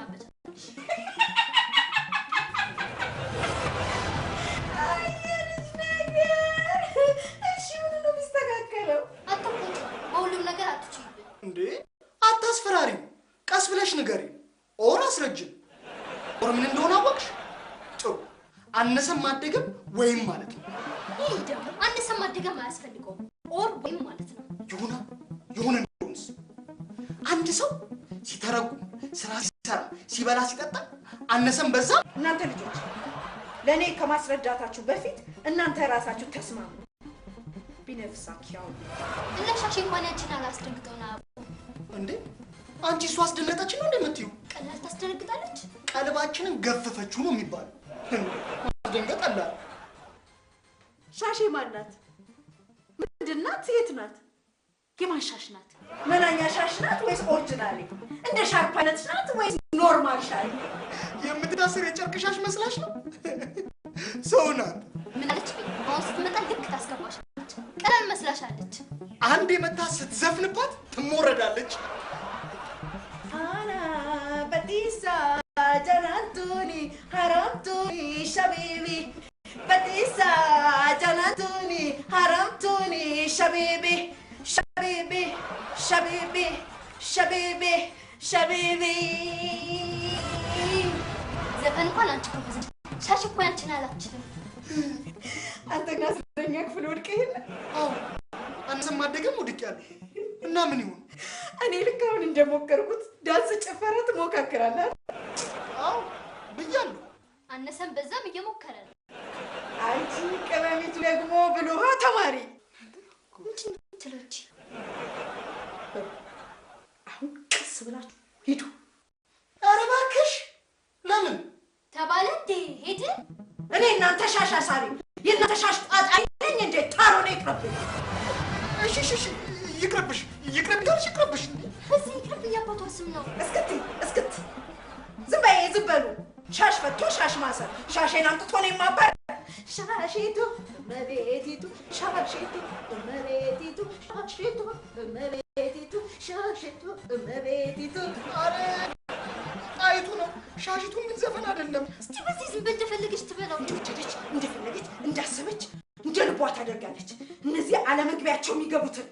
ትሰናበታለሽ አየልሽ ነገር እሺ ምን ነው የሚስተካከለው አትቆጭ በሁሉም ነገር አትችይብን እንዴ አታስፈራሪው ቀስ ብለሽ ንገሪ ኦር አስረጅም ኦር ምን እንደሆነ አወቅሽ ጥሩ አነሰም ማደገም ወይም ማለት ነው ይሄ ደግሞ አነሰም ማደገም አያስፈልገው ኦር ወይም ማለት ነው ይሁን እንደውስ አንድ ሰው ሲተረጉም ስራ ሲሰራ ሲበላ ሲጠጣ አነሰም በዛ እናንተ ልጆች ለኔ ከማስረዳታችሁ በፊት እናንተ ራሳችሁ ተስማሙ ቢነፍሳኪያው እነሻሽ እንኳን ያንቺን አላስደንግጠውና እንዴ አንቺ እሱ አስደነቀችን ነው እንደምትዩ ቀላል ታስደነግጣለች ቀልባችንን ገፈፈችው ነው የሚባለው አስደንገጣላ ሻሼ ማናት ምንድናት የት ናት የማሻሽ ናት መናኛ ሻሽ ናት ወይስ ኦሪጂናሊ እንደ ሻርፕ አይነት ናት ወይስ ኖርማል ሻሽ የምትዳስር የጨርቅ ሻሽ መስላሽ ነው ሰው ናት ምን አለች አውስ ትመጣ ልክ ታስገባሽ ቀላል መስላሻለች አንድ የመታ ስትዘፍንባት ትሞረዳለች አና በዲሳ ጀናቱኒ ሐራምቱኒ ሸቢቢ በዲሳ ጀናቱኒ ሐራምቱኒ ሸቢቢ ሸቢቢ ሸቢቢ ሸቢቢ ሸቢቢ ዘፈን እንኳን አንቺ ኮፈዘ ሻሽ እኮ ያንቺን አላችልም አንተ ጋር ስለኛ ክፍል ወድቀህ አዎ አንሰማ ማደገም ወድቂያለሁ እና ምን ይሁን እኔ ልክ አሁን እንደሞከርኩት ዳንስ ጭፈራ ትሞካከራለህ አዎ ብያለሁ አነሰም በዛም እየሞከረ ነው አንቺ ቀበሚቱ ደግሞ ብሎሃ ተማሪ ምንድን ትሎች አሁን ቀስ ብላችሁ ሂዱ ኧረ እባክሽ ለምን ተባለ እንዴ ሄደ እኔ እናንተ ሻሻሳሪ የእናንተ ሻሽ ጣጣ አይደኝ እንዴ ታሮኔ ይቅርብኝ እሺ ይቅርብሽ ይቅርብሽ እዚህ ይቅርብ ያባቷ ስም ነው እስክት ዝም በሉ ሻሽ ፈቶ ሻሽ ማሰር ሻሼን አምጥቶ ነው የማባል ሻሼቱ መቤቲቱ ሻሼቱ መቤቲቱ ሻሼቱ መቤቲቱ ሻሼቱ መቤቲቱ አረ አይቱ ነው ሻሽቱ ምን ዘፈን አይደለም እስቲ በዚህ ዝም በል ተፈልግሽ ትበላው እንደወደደች እንደፈለገች እንዳሰበች እንደ ልቧ ታደርጋለች እነዚህ አለመግቢያቸው የሚገቡትን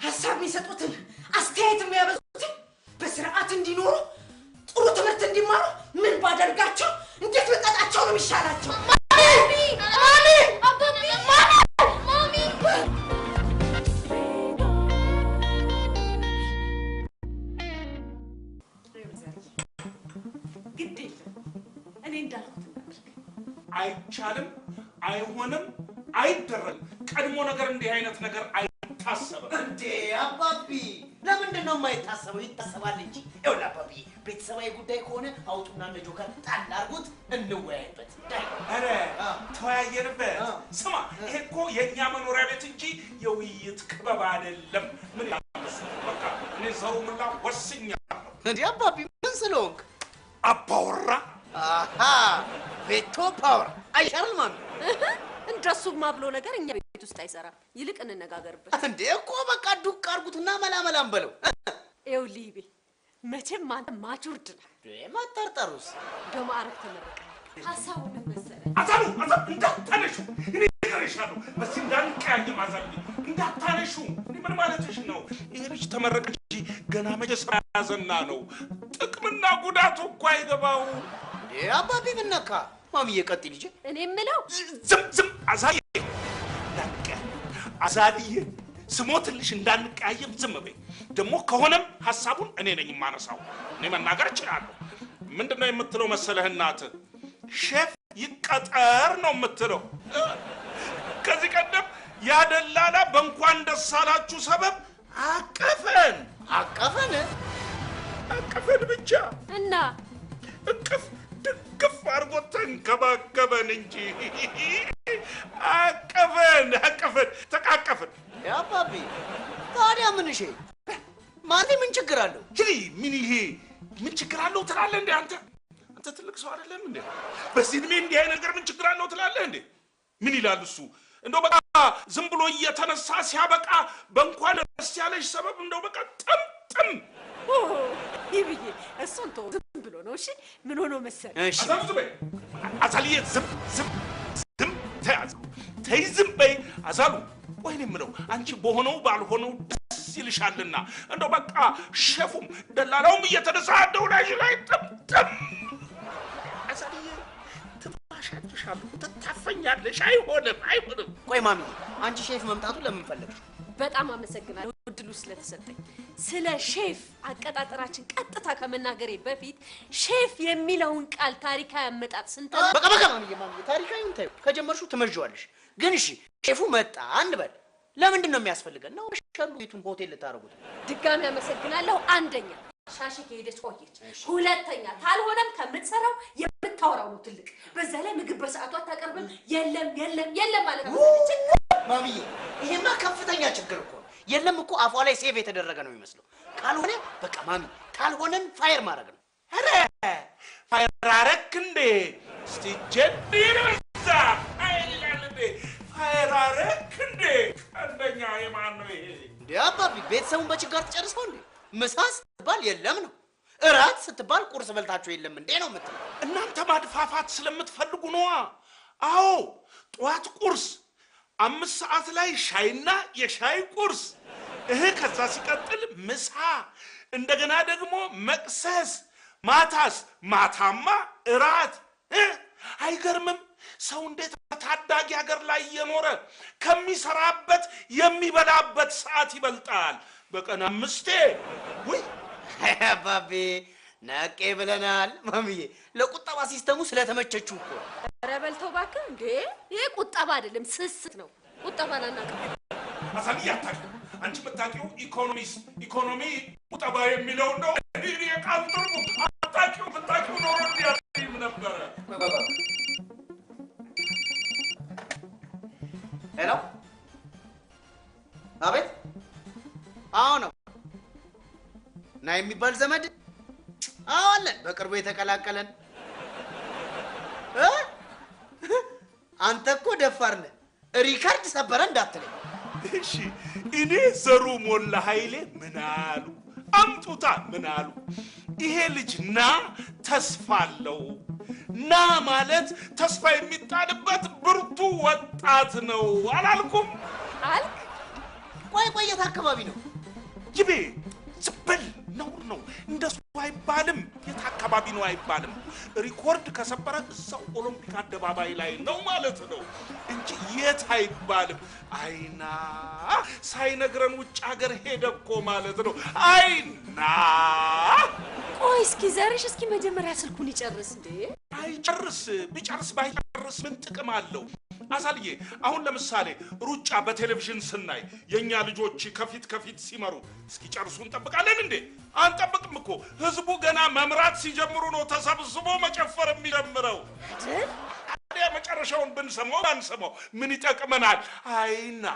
ሐሳብ የሚሰጡትን አስተያየት የሚያበዙትን በስርዓት እንዲኖሩ ጥሩ ትምህርት እንዲማሩ ምን ባደርጋቸው እንዴት በጣጣቸው ነው የሚሻላቸው ማሚ አባቢ ማሚ ግዴ እኔ እንዳልኩት አይቻልም አይሆንም አይደረግም ቀድሞ ነገር እንዲህ አይነት ነገር አይታሰብም እንዴ አባቢ ለምንድን ነው የማይታሰበው ይታሰባል እንጂ ይኸውልህ አባቢ ቤተሰባዊ ጉዳይ ከሆነ አውጡና ለጆከር ጣል አድርጉት እንወያይበት ኧረ ተወያየንበት ስማ ይሄ እኮ የእኛ መኖሪያ ቤት እንጂ የውይይት ክበብ አይደለም ምን ያምስ በቃ እኔ ዘሩ ምላ ወስኛለሁ እንዴ አባቢ ምን ስለሆንክ አባወራ አሃ ቬቶ ፓወር አይሻልም ማሚ እንደሱ ማብሎ ነገር እኛ ቤት ውስጥ አይሰራም ይልቅ እንነጋገርበት እንዴ እኮ በቃ ዱቅ አድርጉትና መላመላም በለው ኤውሊቤ መቼም አንተ ማቹርድ ነህ ማጣርጣሩስ በማዕረግ ተመረቀ ሐሳቡን መሰለ አዛሉ እንዳታነሹ እኔ ተረሻለሁ በስ እንዳንቀያየም አዛሉ እንዳታነሹ እኔ ምን ማለትሽ ነው ይሄ ልጅ ተመረቀ እንጂ ገና መጀመሪያ ያዘና ነው ጥቅምና ጉዳቱ እኮ አይገባው እንዴ አባቢ ምን ነካ ማሚዬ ቀጥይ ልጅ እኔ የምለው ዝም አዛዬ አዛልዬ ስሞትልሽ እንዳንቀያየም ዝም በይ ደግሞ ከሆነም ሐሳቡን እኔ ነኝ የማነሳው እኔ መናገር እችላለሁ ምንድነው የምትለው መሰለህ እናት ሼፍ ይቀጠር ነው የምትለው ከዚህ ቀደም ያደላላ በእንኳን ደስ አላችሁ ሰበብ አቀፈን ብቻ እና እቅፍ ድግፍ አድርጎ ተንከባከበን እንጂ አቀፈን ተቃቀፈን ያባቢ ታዲያ ምን እሺ ማን ምን ችግር አለው ምን ችግር አለው ትላለህ እንዴ አንተ ትልቅ ሰው አይደለም እንዴ በዚህ እድሜ እንዲህ አይነት ነገር ምን ችግር አለው ትላለህ እንዴ ምን ይላል እሱ እንደው በቃ ዝም ብሎ እየተነሳ ሲያበቃ በእንኳን ደስ ያለሽ ሰበብ እንደው በቃ ጥምጥም ይብዬ እሱን ተው ዝም ብሎ ነው ነው እሺ ምን ሆኖ መሰለ እሺ አዛሉ ዝም በይ አዛልዬ ዝም ተያዝ ተይ ዝም በይ አዛሉ ወይኔ ምነው አንቺ በሆነው ባልሆነው ደስ ይልሻልና እንደው በቃ ሼፉም ደላላውም እየተነሳ እንደው ላይ ጥም አዛልዬ ትባሻለሽ ትታፈኛለሽ አይሆንም ቆይ ማሚ አንቺ ሼፍ መምጣቱ ለምን ፈለግሽ በጣም አመሰግናለሁ እድሉ ስለተሰጠኝ ስለ ሼፍ አቀጣጠራችን ቀጥታ ከመናገሬ በፊት ሼፍ የሚለውን ቃል ታሪካዊ አመጣጥ ስንት በቃ ማሚ ታሪካዊውን ታዩ ከጀመርሹ ትመርጂዋለሽ ግን እሺ ሼፉ መጣ አንበል ለምንድን ነው የሚያስፈልገን ነው ሻሉ ቤቱን ሆቴል ልታረጉት ድጋሚ አመሰግናለሁ አንደኛ ሻሺ ከሄደች ቆየች ሁለተኛ ታልሆነም ከምትሰራው የምታወራው ነው ትልቅ በዛ ላይ ምግብ በሰዓቱ አታቀርብም የለም ማለት ነው ማሚዬ ይሄማ ከፍተኛ ችግር እኮ የለም እኮ አፏ ላይ ሴቭ የተደረገ ነው የሚመስለው ካልሆነ በቃ ማሚ ካልሆነን ፋየር ማድረግ ነው አረ ፋየር አረክ እንዴ እስቲ ጀዲርዛ አይላልዴ ፋየር አረክ እንዴ አንደኛ የማን ነው ይሄ እንዴ አባቢ ቤተሰቡን በችጋር ተጨርሰው እንዴ ምሳ ስትባል የለም ነው እራት ስትባል ቁርስ በልታችሁ የለም እንዴ ነው የምትለው እናንተ ማድፋፋት ስለምትፈልጉ ነው አዎ ጧት ቁርስ 5 ሰዓት ላይ ሻይና የሻይ ቁርስ ከዛ ሲቀጥል ምሳ እንደገና ደግሞ መቅሰስ ማታማ እራት አይገርምም ሰው እንዴት ታዳጊ ሀገር ላይ የኖረ ከሚሰራበት የሚበላበት ሰዓት ይበልጣል በቀን 5 ወይ አባቤ ነቄ ብለናል ማሚዬ ለቁጠባ ሲስተሙ ስለተመቸችው እኮ ረበልተው ባክህ እንዴ ይሄ ቁጠባ አይደለም ስስት ነው ቁጠባና እናቀ አሳልያ አንቺ መታቂው ኢኮኖሚ ቁጠባ የሚለው ነው ይሄ ቃል ትርጉም አታቂው ነው እንዲያስይም ነበር ሄሎ አቤት አዎ ነው ና የሚባል ዘመድ አለን በቅርቡ የተቀላቀለን አንተ እኮ ደፋር ነህ ሪካርድ ሰበረ እንዳትለኝ እሺ እኔ ዘሩ ሞላ ኃይሌ ምን አሉ አምጡታ ምን አሉ ይሄ ልጅ ና ተስፋለው ና ማለት ተስፋ የሚጣልበት ብርቱ ወጣት ነው አላልኩም አልክ ቆይ የት አካባቢ ነው ይቤ ዝብል ነው እንደሱ አይባልም የት አካባቢ ነው አይባልም ሪኮርድ ከሰበረ እዛው ኦሎምፒክ አደባባይ ላይ ነው ማለት ነው እንጂ የት አይባልም አይና ሳይነግረን ውጭ ሀገር ሄደኮ ማለት ነው አይና ቆይ እስኪ ዘርሽ እስኪ መጀመሪያ ስልኩን ይጨርስ እንዴ አይጨርስ ቢጨርስ ባይጨርስ ምን ጥቅም አለው አሳልዬ አሁን ለምሳሌ ሩጫ በቴሌቪዥን ስናይ የኛ ልጆች ከፊት ሲመሩ እስኪ ጨርሱ እንጠብቃለን እንዴ አንጠብቅም እኮ ህዝቡ ገና መምራት ሲጀምሩ ነው ተሰብስቦ መጨፈር የሚጀምረው ታዲያ መጨረሻውን ብንሰማው አንሰማው ምን ይጠቅመናል አይና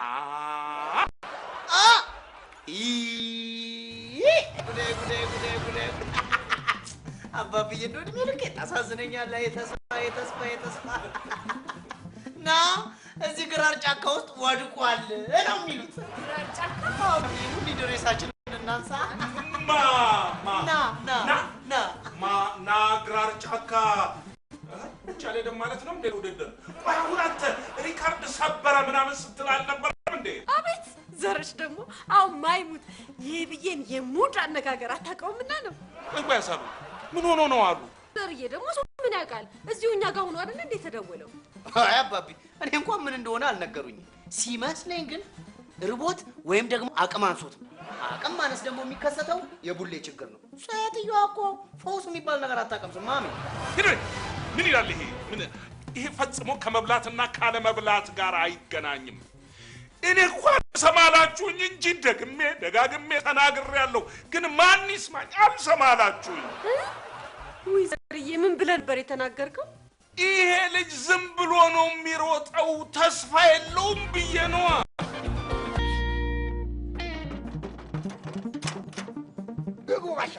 ጉዴ አባብዬ እንደው እድሜ ልክ ታሳዝነኛለህ የተስፋ ና እዚህ ግራር ጫካ ውስጥ ወድቋል ነው የሚሉት ግራር ጫካ ሁሉ ድሬሳችን እናንሳ ና ግራር ጫካ ቻሌ ደም ማለት ነው እንዴ ውድድር ቆይ አሁን አንተ ሪካርድ ሰበረ ምናምን ስትል አልነበረም እንዴ አቤት ዘርሽ ደግሞ አው ማይሙት ይብዬን የሙድ አነጋገር አታውቀውምና ነው ቆይ ያሳሉ ምን ሆኖ ነው አሉ ዘርዬ ደግሞ ምን ያውቃል እዚሁ እኛ ጋር ሆኖ አይደል እንዴ ተደወለው አይ አባቢ እኔ እንኳን ምን እንደሆነ አልነገሩኝም ሲመስለኝ ግን ርቦት ወይም ደግሞ አቅም አንሶት አቅም ማነስ ደግሞ የሚከሰተው የቡሌ ችግር ነው ሴትዮዋ እኮ ፈውስ የሚባል ነገር አታውቅም ማሚ ምን ይላል ይሄ ፈጽሞ ከመብላትና ካለ መብላት ጋር አይገናኝም እኔ እንኳን ሰማላችሁኝ እንጂ ደጋግሜ ተናግሬያለሁ ግን ማን ይስማኝ አልሰማላችሁኝ ወይ ዘርዬ ምን ብለህ ነበር የተናገርከው ይሄ ልጅ ዝም ብሎ ነው የሚሮጠው ተስፋ የለውም ብዬ ነው ግቡ ባሻ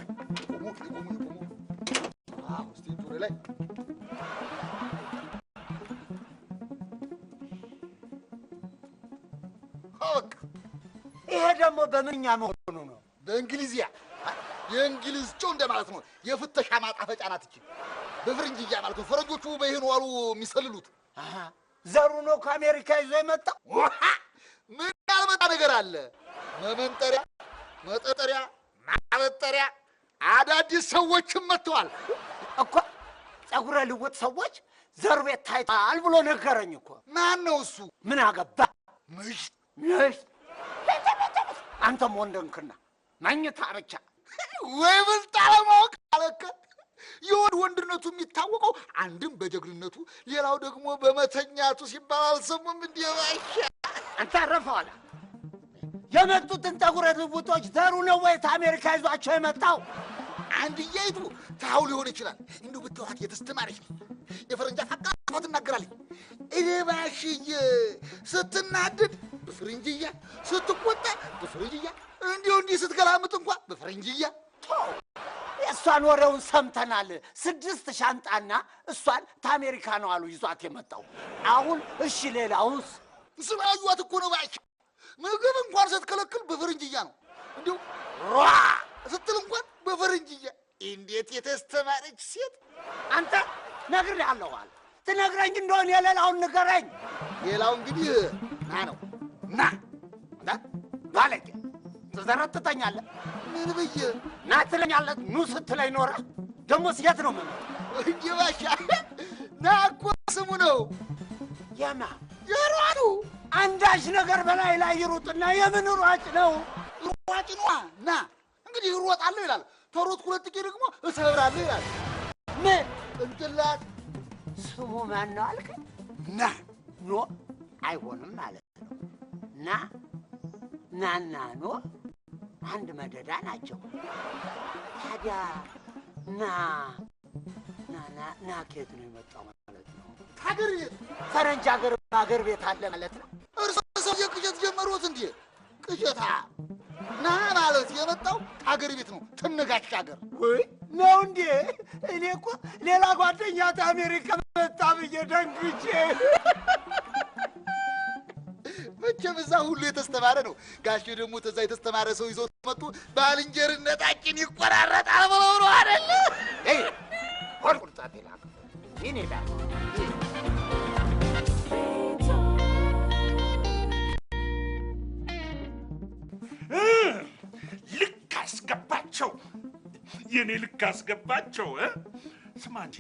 እስቲ ጆሮ ላይ ይሄ ደግሞ በምንኛ መሆኑ ነው በእንግሊዝኛ የእንግሊዝ ጮህ እንደማለት ነው። የፍተሻ ማጣፈጫ ናት እቺ። በፍርንጅያ ማለት ነው። ፈረንጆቹ በይሄን ዋሉ የሚሰልሉት። ዘሩ ነው ከአሜሪካ ይዞ የመጣው። ምን ያልመጣ ነገር አለ? መመንጠሪያ፣ መጠጠሪያ፣ ማበጠሪያ አዳዲስ ሰዎችም መጥተዋል እኮ። ጸጉረ ልውጥ ሰዎች ዘሩ ቤት ታይተዋል ብሎ ነገረኝ እኮ። ማን ነው እሱ? ምን አገባ? ምሽት አንተም ወንድንክና መኝታ ብቻ ወይ ብልጥ አለማወቅ አለከ። ወንድነቱ የሚታወቀው አንድም በጀግንነቱ ሌላው ደግሞ በመተኛቱ ሲባል አልሰሙም እንዴ? ባሻ አንተ አረፈዋል። የመጡትን ጸጉረ ልውጦች ዘሩ ነው ወይ አሜሪካ ይዟቸው የመጣው? አንድዬቱ ታው ሊሆን ይችላል። እንደው ብትዋት የተስተማረች የፈረንጅ አቃቆ ትናገራለች። እኔ ባሽዬ ስትናደድ በፍርንጅያ፣ ስትቆጣ በፍርንጅያ፣ እንዲህ ስትገላምጥ እንኳን በፍርንጅያ። እሷን ወሬውን ሰምተናል። 6 ሻንጣና እሷን ከአሜሪካ ነው አሉ ይዟት የመጣው። አሁን እሺ ሌላውስ? ስላዩዋት እኮ ነው ባሽ። ምግብ እንኳን ስትከለክል በፍርንጅያ ነው። እንዲሁ ሯ ስትል እንኳን በፈረንጅያ። እንዴት የተስተማረች ሴት! አንተ ነግሬሃለሁ አለ። ትነግረኝ እንደሆነ የሌላውን ንገረኝ። ሌላው እንግዲህ ና ነው ና ባለጌ ትዘረጥጠኛለህ። ምን ብዬ ና ትለኛለህ? ኑ ስትለኝ ኖረ። ደሞስ የት ነው ምን እንዴ ባሻ? ና እኮ ስሙ ነው። የማ የሯኑ አንዳች ነገር በላይ ላይ ይሩጥና የምን ሯጭ ነው? ሯጭ ነዋ። ና እንግዲህ እሮጣለሁ ይላል። ተሮጥኩ ሁለት ጊዜ ደግሞ እሰብራለሁ ይላል። ምን እንጥላት ስሙ ማን ነው አልከኝ? ና ኖ አይሆንም ማለት ነው። ናና ኖ አንድ መደዳ ናቸው። ታዲያ ና ከየት ነው የመጣው ማለት ነው? ሀገር ቤት ፈረንጅ ሀገር ቤት አለ ማለት ነው። እርሶ ሰው የቅዠት ጀመሩት እንዴ? ቅዠታ ና ማለት የመጣው ሀገር ቤት ነው። ትንጋሽ ሀገር ወይ ነው እንዴ? እኔ እኮ ሌላ ጓደኛ አሜሪካ መጣ ብዬ ደንግጬ። መቼም እዛ ሁሉ የተስተማረ ነው። ጋሼ ደግሞ ተዛ የተስተማረ ሰው ይዞ መጡ። ባልንጀርነታችን ይቆራረጣል ብለው ነው አይደል? አይ ወር ቁርጣት ይላል። ምን ይላል? ልክ አስገባቸው። የኔ ልክ አስገባቸው። ስማ እንጂ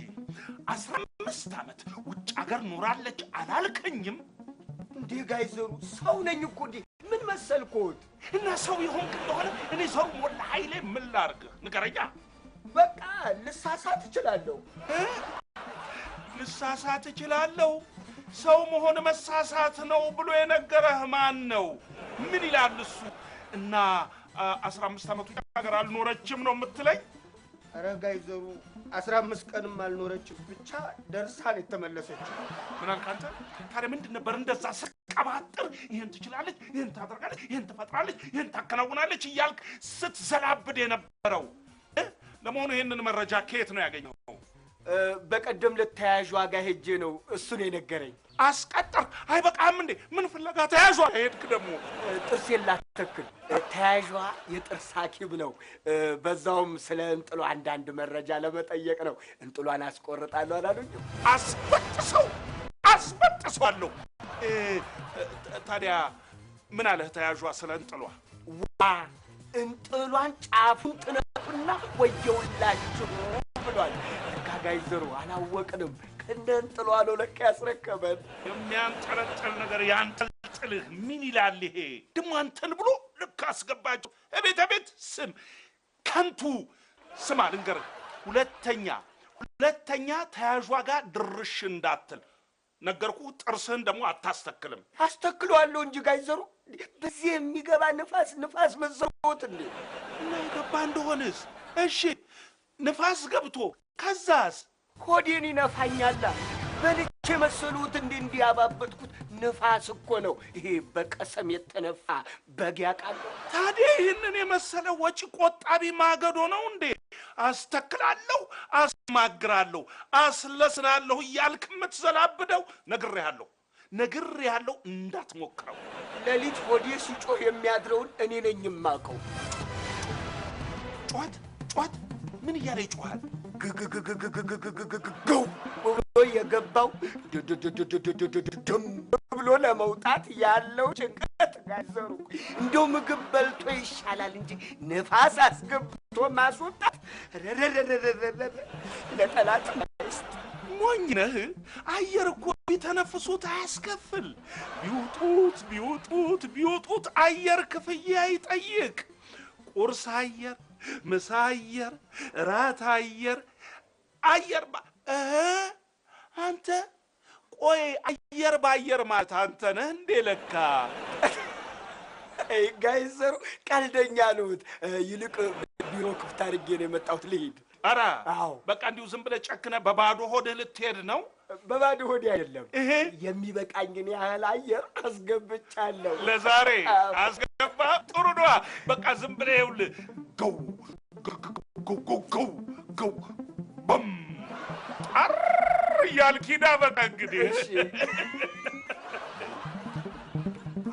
15 ዓመት ውጭ ሀገር ኖራለች አላልከኝም እንዴ? ጋይዘሩ ሰው ነኝ እኮ እንዴ። ምን መሰልኩት? እና ሰው ይሆንክ እንደሆነ እኔ ሰው ሞላ ኃይሌ ምን ላድርግ ንገረኛ። በቃ ልሳሳት እችላለሁ። ልሳሳት እችላለሁ? ሰው መሆን መሳሳት ነው ብሎ የነገረህ ማን ነው? ምን ይላል እሱ? እና 15 ዓመቱ ሀገር አልኖረችም ነው የምትለኝ? ኧረ ጋይዘሩ 15 ቀንም አልኖረችም፣ ብቻ ደርሳን የተመለሰችው። ምን አልክ አንተ? ታዲያ ምንድን ነበር እንደዛ ስቀባጥር ይሄን ትችላለች፣ ይሄን ታደርጋለች፣ ይሄን ትፈጥራለች፣ ይሄን ታከናውናለች እያልክ ስትዘላብድ የነበረው? ለመሆኑ ይሄንን መረጃ ከየት ነው ያገኘው? በቀደም ለተያያዥ ዋጋ ሄጄ ነው እሱን የነገረኝ። አስቀጠር አይበቃም እንዴ? ምን ፍለጋ ተያያዥ ሄድክ ደግሞ? ጥርሴን ላተክል ተያያዥ የጥርስ ሐኪም ነው። በዛውም ስለ እንጥሏ አንዳንድ መረጃ ለመጠየቅ ነው። እንጥሏን አስቆርጣለሁ አላሉኝ? አስበጥሰዋለሁ። ታዲያ ምን አለህ ተያያዥ ስለ እንጥሏ? ዋ እንጥሏን ጫፉን ጥነቱና ወየውላችሁ ብሏል። ጋይዘሩ አላወቅንም። እንደ እንጥሏ ነው ለካ ያስረከበን። የሚያንጠለጥል ነገር ያንጠልጥልህ። ምን ይላል ይሄ ደግሞ? አንተን ብሎ ልክ አስገባቸው። እቤት ስም ከንቱ ስማ፣ ልንገርህ፣ ሁለተኛ ተያዥ ጋር ድርሽ እንዳትል ነገርኩህ። ጥርስህን ደግሞ አታስተክልም። አስተክለዋለሁ እንጂ ጋይዘሩ። በዚህ የሚገባ ንፋስ መዘውት እንዴ? እና የገባ እንደሆነስ እሺ፣ ንፋስ ገብቶ ከዛስ ሆዴን ይነፋኛል። በልቼ መሰሉት እንዲህ ያባበጥኩት ንፋስ እኮ ነው። ይሄ በቀሰም የተነፋ በግ ያውቃል። ታዲያ ይህንን የመሰለ ወጪ ቆጣቢ ማገዶ ነው እንዴ? አስተክላለሁ፣ አስማግራለሁ፣ አስለስናለሁ እያልክ የምትዘላብደው? ነግሬሃለሁ፣ እንዳትሞክረው። ሌሊት ሆዴ ሲጮህ የሚያድረውን እኔ ነኝ የማውቀው። ጮት ምን እያለ ይጮሃል? ገው ብሎ የገባው ደም ብሎ ለመውጣት ያለው ጭንቀት ጋዘሩ እንደው ምግብ በልቶ ይሻላል እንጂ ነፋስ አስገብቶ ማስወጣት ለጠላት ማይስት ሞኝ ነህ። አየር እኮ ቢተነፍሱት አያስከፍል። ቢወጡት አየር ክፍያ ይጠይቅ። ቁርስ አየር፣ ምሳ አየር፣ ራት አየር አንተ ቆይ አየር ባየር ማለት አንተ ነህ እንዴ ለካ? አይ ጋይዘሩ ቀልደኛ ነውት። ይልቅ ቢሮ ክፍት አድርጌ ነው የመጣሁት ልሂድ። ኧረ አዎ በቃ እንዲሁ ዝም ብለህ ጨክነህ በባዶ ሆድህ ልትሄድ ነው? በባዶ ሆዴ አይደለም የሚበቃኝን ያህል አየር አስገብቻለሁ። ለዛሬ አስገባ። ጥሩ ነዋ። በቃ ዝም ብለህ ይኸውልህ ገው በም አር እያልክ ሂድ። በቃ እንግዲህ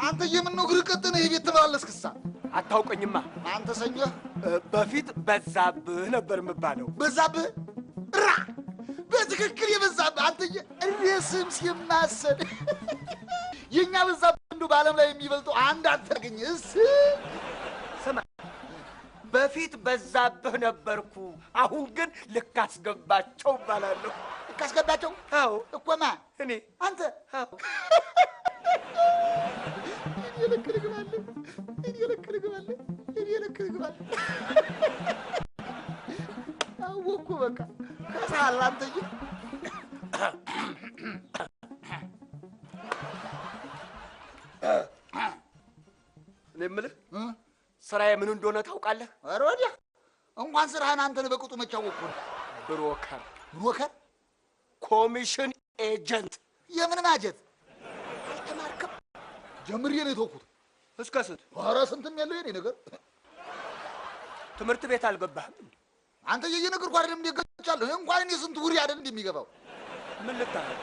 አንተ የምን ነው እግር ቀጥነ ይሄ ቤት ተመላለስክሳ? አታውቀኝማ አንተ ሰኘህ በፊት በዛብህ ነበር የምባለው። በዛብህ ራ በትክክል የበዛብህ አንተዬ እኔ ስም ሲማሰል የኛ በዛብህ እንደው በዓለም ላይ የሚበልጠው አንድ አታገኝስ። ስማ በፊት በዛብህ ነበርኩ፣ አሁን ግን ልካስገባቸው እባላለሁ። ልካስገባቸው? አዎ እኮ ማን? እኔ። አንተ? አዎ እኔ ልክ ልግባለሁ። አወኩ በቃ ከሳል አንተዬ። እኔ የምልህ ስራዬ ምን እንደሆነ ታውቃለህ? ኧረ ወዲያ እንኳን ስራህን አንተን በቅጡ መች አወቅኩ። ብሮከር ኮሚሽን ኤጀንት የምን ማጀት አልተማርክም? ጀምሬ ነው የተውኩት። እስከ ስንት? ኧረ ስንትም ያለው የኔ ነገር። ትምህርት ቤት አልገባህም? አንተ እየነገርኩህ አይደለም እንዴ ገጫለሁ። እንኳን እኔ ስንት ውሪ አይደል እንደሚገባው። ምን ልታረግ?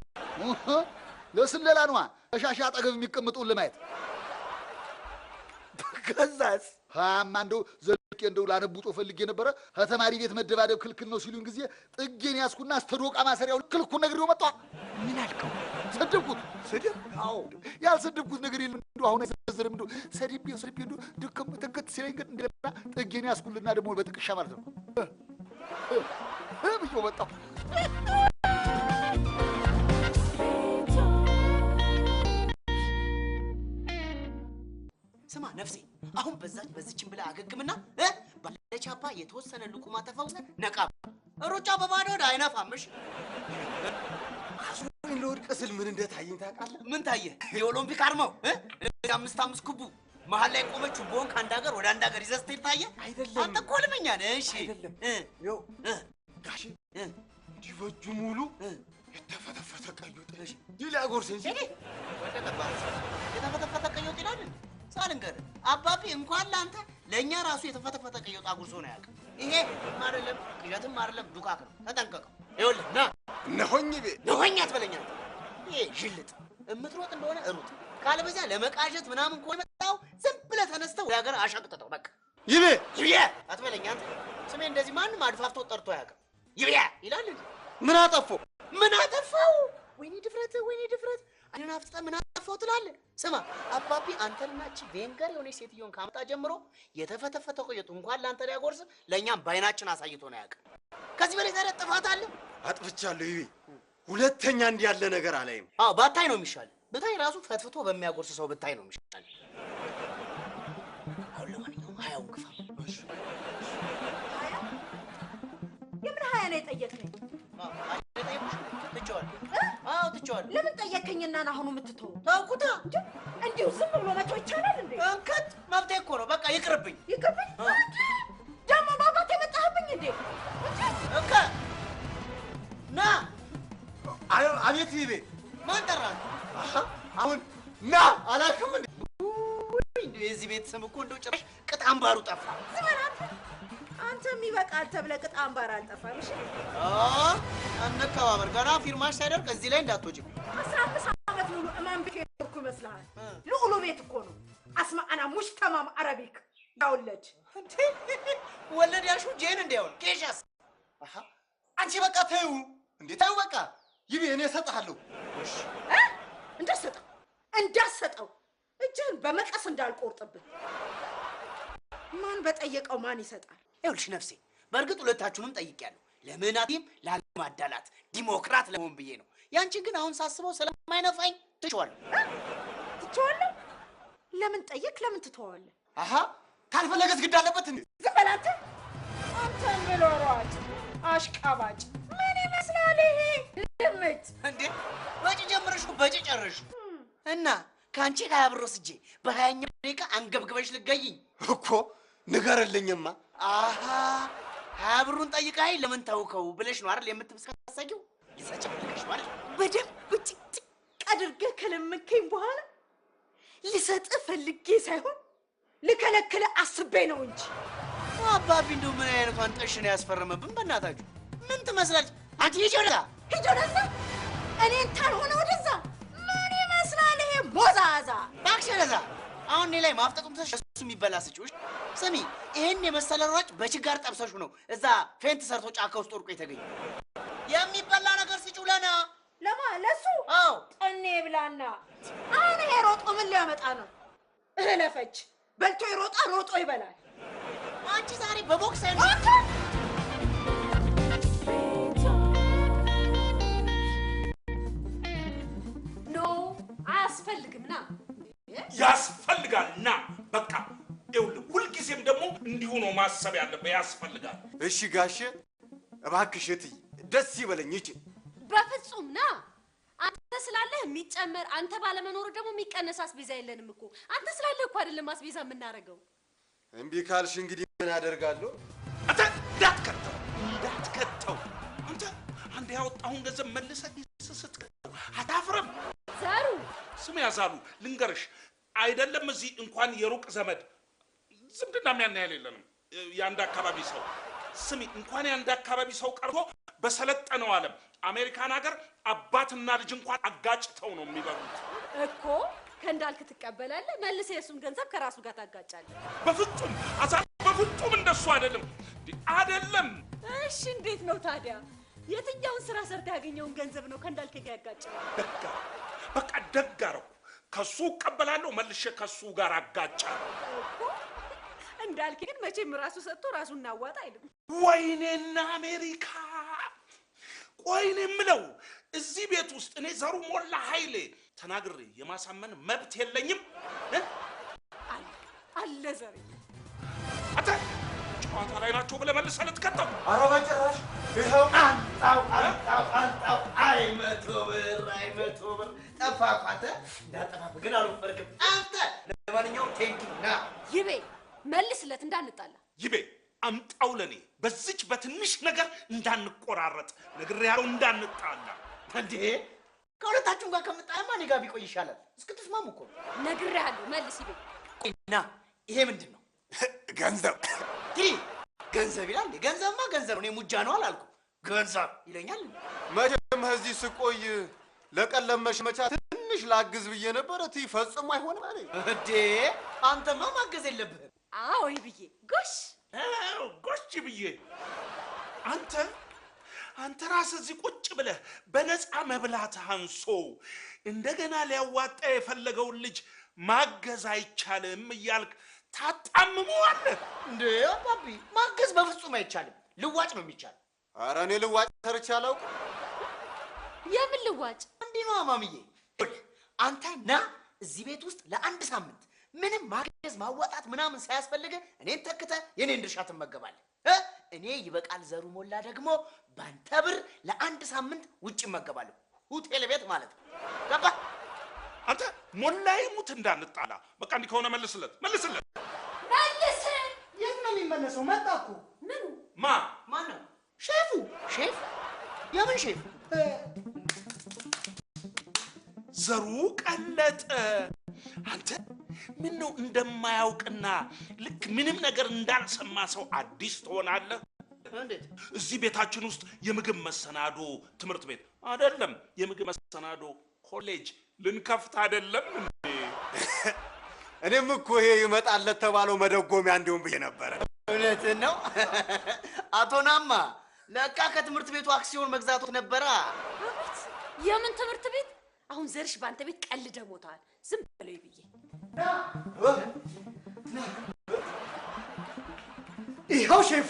ለስለላ ነዋ። በሻሻ አጠገብ የሚቀመጡን ለማየት። ከዛስ? ሃማ እንደው ዘልቄ እንደው ላነቡጦ ፈልጌ ነበረ። ከተማሪ ቤት መደባደብ ክልክል ነው ሲሉኝ ጊዜ ጥጌን ያስኩና አስተዶቃ ማሰሪያው ክልኩን ነግሬው መጣሁ። ምን አልከው? ሰደብኩት። ስድብ? አዎ ያልሰደብኩት ነገር የለም። እንደው አሁን አይዘረዝርም። እንደው ሰድቤ እንደው ድክም ተንከት ሲለኝ ግን እንደገና ጥጌን ያስኩልና ደግሞ በጥቅሻ ማለት ነው ብዬው መጣሁ። ስማ ነፍሴ፣ አሁን በዚህችን ብላ አገግምና ባለቻፓ የተወሰነ ልቁማ ተፈውሰ ነቃ። ሩጫ በባዶ ሆድ አይነፋምሽ። አስሮኝ ለወድቅ ስል ምን እንደታየኝ ታውቃለህ? ምን ታየ? የኦሎምፒክ አርማው 5 ኩቡ መሀል ላይ ቆመችው ቦን ከአንድ ሀገር ወደ አንድ ሀገር ይዘህ ስትሄድ ታየ? አይደለም። አንተ እኮ ልመኛ ነህ። እሺ አይደለም። ይኸው ጋሼ እንዲህ በእጁ ሙሉ የተፈተፈተ ቀይ ወጥ ይል ያጎርሰኝ ሲል የተፈተፈተ ቀይ ወጥ ይላል። ሳልንገርህ አባቢ እንኳን ለአንተ ለእኛ ራሱ የተፈተፈተ ቀይ ወጥ አጉርሶ ነው ያውቅ። ይሄ አይደለም ቅዠትም አይደለም ዱካክ ነው። ተጠንቀቀው። ይኸውልህ ና ነሆኝ ቤ ነሆኝ አትበለኝ አንተ። ይሄ ዥልጥ የምትሮጥ እንደሆነ ሩጥ፣ ካለበዚያ ለመቃዠት ምናምን ከሆነ መጣው ዝም ብለህ ተነስተህ ወደ ሀገር አሻቅጥተው በቃ። ይቤ ይቤ አትበለኝ አንተ። ስሜ እንደዚህ ማንም አድፋፍቶ ጠርቶ ያውቅ። ይቤ ይላል እንዴ? ምን አጠፋው? ምን አጠፋው? ወይኔ ድፍረት፣ ወይኔ ድፍረት። አይደን አፍጥጠህ ምን አጠፋው ትላለህ? ስማ አባቢ አንተንና እቺ ቬንገር የሆነች ሴትዮን ካመጣ ጀምሮ የተፈተፈተ ቆየቱ እንኳን ለአንተ ሊያጎርስ ለእኛም በአይናችን አሳይቶ ነው ያውቅ። ከዚህ በላይ ታዲያ ጥፋት አለ? አጥፍቻለሁ ይቤ። ሁለተኛ እንዲህ ያለ ነገር አላይም። አዎ ባታይ ነው የሚሻል። ብታይ ራሱ ፈትፍቶ በሚያጎርስ ሰው ብታይ ነው የሚሻል። አሁን ለማንኛውም 20ውን ግፋ። የምን 20 ነው የጠየቅኝ? አዎ ትቼዋለሁ። ለምን ጠየቅኝና አሁኑ የምትተው? ተውኩታ። እንዲሁ ዝም ብሎ መተው ይቻላል እንዴ? እንከት መብቴ እኮ ነው። በቃ ይቅርብኝ። ይቅርብኝ? ደግሞ ማባት የመጣህብኝ እንዴ? እንከ ና። አቤት ይቤ። ማን ጠራህ? አሁን ና አላልክም እንዴ? እንደው የዚህ ቤት ስም እኮ እንደው ጭራሽ ቅጥ አምባሩ ጠፋ። አንተም ይበቃል ተብለህ ቅጥ አምባር አልጠፋም። እሺ እንከባበር። ገና ፊርማሽ ሳይደርቅ እዚህ ላይ እንዳትወጪ። 15 ዓመት ሙሉ እማን ቤት የኖርኩ ይመስልሃል? ልዑሉ ቤት እኮ ነው። አስማ አና ሙሽ ተማም አረቢክ ያውለድ እንዴ ወለድ ያልሽው ጄን እንዲያውን ኬሻስ አሃ አንቺ በቃ ተይው እንዴ ተይው በቃ ይቢ እኔ እሰጥሃለሁ እሺ እንዳሰጠው እጅን በመቀስ እንዳልቆርጥብህ ማን በጠየቀው ማን ይሰጣል ይኸውልሽ ነፍሴ በእርግጥ ሁለታችሁንም ጠይቄያለሁ ለምናቲም ላለማዳላት ዲሞክራት ለመሆን ብዬ ነው ያንቺን ግን አሁን ሳስበው ስለማይነፋኝ ትችዋለሁ ለምን ጠየቅ ለምን ትተዋለህ አሃ ካልፈለገስ ግድ አለበት እንዴ ዝበላተ አንተን ብሎሯት አሽቃባጭ ምን ይመስላል ይሄ ልምት እንዴ ወጪ ጀምረሽ በጪ ጨርሽ እና ካንቺ ጋር አብሮስጄ በ20ኛው ደቂቃ አንገብግበሽ ልገይኝ እኮ ንገርልኝማ አሃ አብሩን ጠይቃይ ለምን ታውከው ብለሽ ነው አይደል የምትብሰሰጊው ይሰጭልሽ ማለት በደንብ ጭጭ አድርገህ ከለመከኝ በኋላ ልሰጥ ፈልጌ ሳይሆን ልከለክለ አስቤ ነው እንጂ አባቢ እንደው ምን አይነቷን ጠሽ ነው ያስፈረመብን በእናታችሁ ምን ትመስላለች አንቺ ሂጂ ወደዛ እኔን ታልሆነ ወደዛ ምን ይመስላል ይሄ ሞዛዛ ባክሽ ወደዛ አሁን እኔ ላይ ማፍጠጡም ተሽሱ የሚበላስጭው ስሚ ይሄን የመሰለ ሯጭ በችጋር ጠብሰሹ ነው እዛ ፌንት ሰርቶ ጫካ ውስጥ ወርቆ የተገኘ የሚበላ ነገር ስጪው ለማ ለሱ አዎ ጠኔ ብላና አሁን ይሄ ሮጦ ምን ሊያመጣ ነው እህለፈች በልቶ ይሮጣል ሮጦ ይበላል አንቺ ዛሬ በቦክስ አይደል ኖ አያስፈልግምና ያስፈልጋልና በቃ ይኸውልህ ሁልጊዜም ደግሞ እንዲሁ ነው ማሰብ ያለበት ያስፈልጋል እሺ ጋሼ እባክሽ እትዬ ደስ ይበለኝ እጪ በፍጹም ና አንተ ስላለህ የሚጨመር አንተ ባለመኖር ደግሞ የሚቀነስ አስቤዛ የለንም እኮ አንተ ስላለህ እኮ አይደለም አስቤዛ የምናረገው እምቢ ካልሽ እንግዲህ ምን አደርጋለሁ አንተ እንዳትከተው አንተ አንተ ያወጣውን ገንዘብ መልሰህ ስትከተው አታፍርም ዘሩ ስም ያዛሉ ልንገርሽ አይደለም እዚህ እንኳን የሩቅ ዘመድ ዝምድና የሚያናያል የለንም የአንድ አካባቢ ሰው ስሚ እንኳን የአንድ አካባቢ ሰው ቀርቶ በሰለጠነው ዓለም አሜሪካን ሀገር አባትና ልጅ እንኳን አጋጭተው ነው የሚበሉት እኮ ከእንዳልክ ትቀበላለህ መልሰህ የሱን ገንዘብ ከራሱ ጋር ታጋጫለህ በፍጹም አዛር በፍጹም እንደሱ አይደለም እሺ እንዴት ነው ታዲያ የትኛውን ስራ ሰርተህ ያገኘውን ገንዘብ ነው ከእንዳልክ ጋር ያጋጨው በቃ ደግ አደረኩ ከሱ እቀበላለሁ መልሼ ከሱ ጋር አጋጫለሁ እኮ እንዳልክ ግን መቼም ራሱ ሰጥቶ ራሱ እናዋጣ አይልም ወይኔና አሜሪካ ወይኔ የምለው እዚህ ቤት ውስጥ እኔ ዘሩ ሞላ ኃይሌ ተናግሬ የማሳመን መብት የለኝም አለ ዘሬ አታ ጨዋታ ላይ ናቸው ብለህ መልሰህ ልትከተው ኧረ በጭራሽ ይኸው አንጣው አይ መቶ ብር ጠፋፋተ እንዳጠፋፍ ግን አልወፈርክም አንተ ለማንኛውም ቴንኪው ና ይቤ መልስለት እንዳንጣላ ይቤ አምጣው ለኔ በዚች በትንሽ ነገር እንዳንቆራረጥ ነግሬያለሁ እንዳንጣላ እንዴ ከሁለታችሁም ጋር ከምጣላ ማን ጋር ቢቆይ ይሻላል እስክትስማሙ እኮ ነግሬያለሁ መልስ ይቤ ና ይሄ ምንድን ነው ገንዘብ ገንዘብ ይላል ገንዘብማ ገንዘብ ነው እኔ ሙጃ ነው አላልኩ ገንዘብ ይለኛል መቼም እዚህ ስቆይ ለቀለም መሽመቻ ትንሽ ላግዝ ብዬ ነበር እትይ ፈጽሞ አይሆንም አለኝ እንዴ አንተማ ማገዝ የለብህም አዎ ይብዬ ጎሽ ጎሽ ብዬ አንተ ራስህ እዚህ ቁጭ ብለህ በነፃ መብላት አንሶ እንደገና ሊያዋጣ የፈለገውን ልጅ ማገዝ አይቻልም እያልክ ታጣምመዋለህ እንዴ አባቢ ማገዝ በፍጹም አይቻልም ልዋጭ ነው የሚቻል ኧረ እኔ ልዋጭ ሰርቼ አላውቅም የምን ልዋጭ እንዲህ ነው ማሚዬ አንተ ና እዚህ ቤት ውስጥ ለአንድ ሳምንት ምንም ማገዝ ማዋጣት ምናምን ሳያስፈልግ እኔን ተክተ የኔን ድርሻ ትመገባለህ እኔ ይበቃል ዘሩ ሞላ ደግሞ ባንተ ብር ለአንድ ሳምንት ውጭ መገባለሁ ሆቴል ቤት ማለት ነው ገባ አንተ ሞላ ይሙት እንዳንጣላ በቃ እንዲህ ከሆነ መልስለት መልስ የት ነው የሚመለሰው መጣ እኮ ምኑ ማን ነው ሼፍ የምን ሼፍ ዘሩ ቀለጠ አንተ ምን ነው እንደማያውቅና ልክ ምንም ነገር እንዳልሰማ ሰው አዲስ ትሆናለህ እንዴት እዚህ ቤታችን ውስጥ የምግብ መሰናዶ ትምህርት ቤት አይደለም የምግብ መሰናዶ ኮሌጅ ልንከፍት አይደለም እንዴ እኔም እኮ ይሄ ይመጣል ለተባለው መደጎሚያ እንዲሁም ብዬ ነበረ። እውነትን ነው አቶ ናማ። ለካ ከትምህርት ቤቱ አክሲዮን መግዛቱ ነበራ። የምን ትምህርት ቤት? አሁን ዘርሽ ባንተ ቤት ቀልደ ሞታል። ዝም በለው ይብዬ። ይኸው ሼፉ።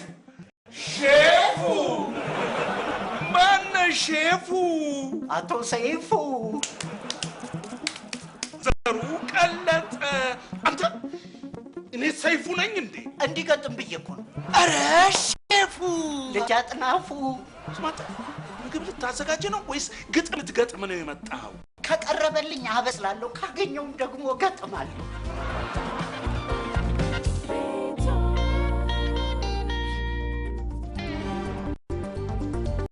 ሼፉ ማነው ሼፉ? አቶ ሰይፉ። ዘሩ ቀለጠ። አንተ እኔ ሰይፉ ነኝ እንዴ? እንዲገጥም ብዬ እኮ ነው። ኧረ ሼፉ ልጅ አጥናፉ። ስማታ ምግብ ልታዘጋጅ ነው ወይስ ግጥም ልትገጥም ነው የመጣኸው? ከቀረበልኝ አበስላለሁ፣ ካገኘውም ደግሞ ገጥማለሁ።